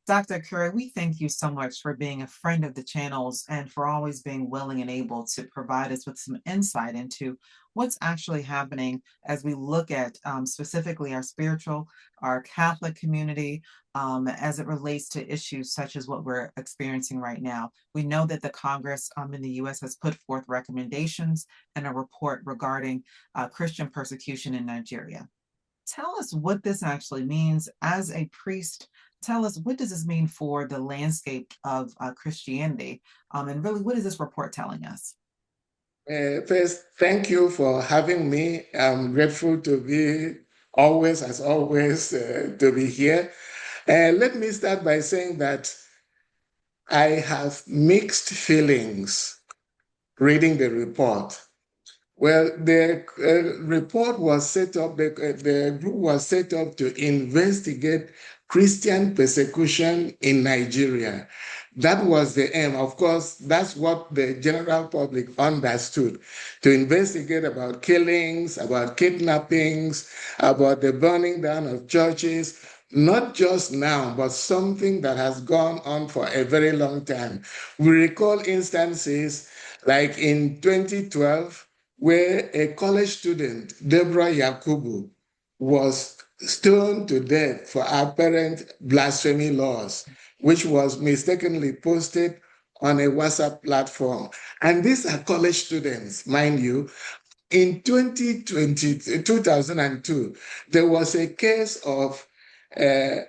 Dr. Curry, we thank you so much for being a friend of the channels and for always being willing and able to provide us with some insight into what's actually happening as we look at specifically our spiritual, our Catholic community, as it relates to issues such as what we're experiencing right now. We know that the Congress in the US has put forth recommendations and a report regarding Christian persecution in Nigeria. Tell us what this actually means as a priest. Tell us, what does this mean for the landscape of Christianity? And really, what is this report telling us? First, thank you for having me. I'm grateful to be always, as always, to be here. Let me start by saying that I have mixed feelings reading the report. Well, the report was set up, the group was set up to investigate Christian persecution in Nigeria. That was the aim. Of course, that's what the general public understood, to investigate about killings, about kidnappings, about the burning down of churches, not just now, but something that has gone on for a very long time. We recall instances like in 2012, where a college student, Deborah Yakubu, was stoned to death for apparent blasphemy laws, which was mistakenly posted on a WhatsApp platform. And these are college students, mind you. In 2002, there was a case of a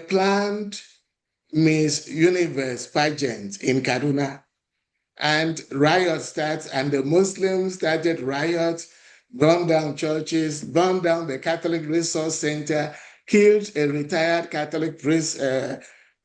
planned Miss Universe pageant in Kaduna, and riots started, and the Muslims started riots, burned down churches, burned down the Catholic Resource Center, killed a retired Catholic priest,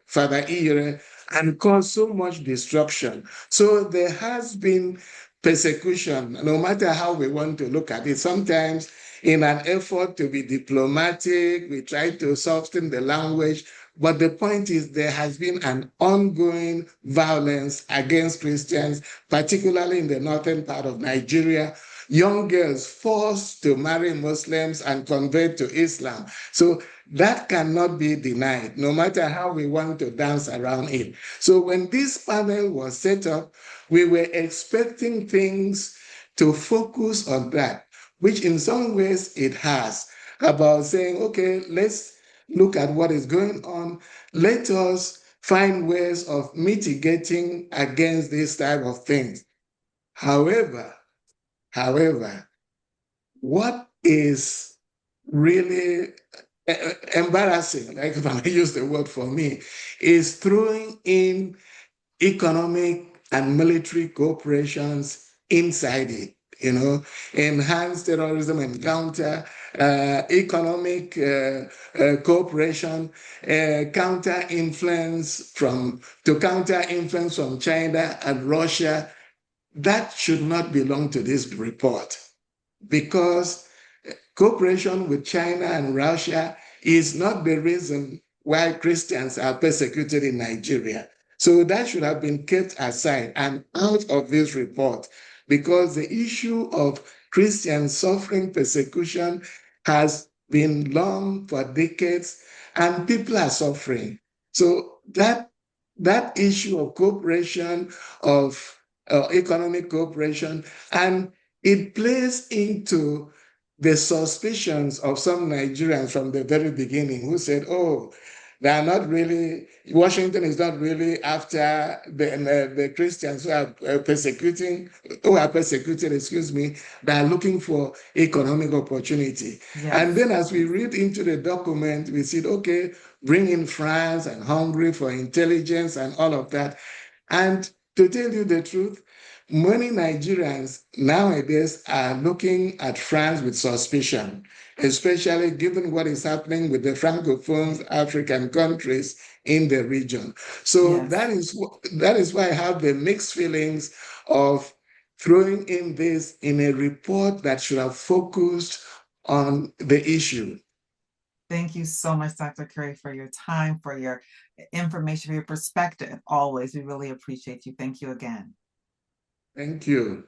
Father Ire, and caused so much destruction. So there has been persecution, no matter how we want to look at it. Sometimes, in an effort to be diplomatic, we try to soften the language. But the point is, there has been an ongoing violence against Christians, particularly in the northern part of Nigeria. Young girls forced to marry Muslims and convert to Islam. So that cannot be denied, no matter how we want to dance around it. So when this panel was set up, we were expecting things to focus on that, which in some ways it has, about saying, okay, let's look at what is going on. Let us find ways of mitigating against this type of things. However, however, what is really embarrassing, like if I use the word for me, is throwing in economic and military cooperations inside it, enhance terrorism and counter economic cooperation, counter influence to counter influence from China and Russia. That should not belong to this report, because cooperation with China and Russia is not the reason why Christians are persecuted in Nigeria. So that should have been kept aside and out of this report, because the issue of Christians suffering persecution has been long for decades, and people are suffering. So that issue of cooperation, of economic cooperation, and it plays into the suspicions of some Nigerians from the very beginning, who said, oh, they are not really, Washington is not really after the Christians who are persecuted, excuse me, they are looking for economic opportunity. And Yes. then as we read into the document, we said, okay, bring in France and Hungary for intelligence and all of that. And to tell you the truth, many Nigerians nowadays are looking at France with suspicion, especially given what is happening with the Francophone African countries in the region. So Yes. that is why I have the mixed feelings of throwing in this in a report that should have focused on the issue. Thank you so much, Dr. Curry, for your time, for your information, for your perspective. Always, we really appreciate you. Thank you again. Thank you.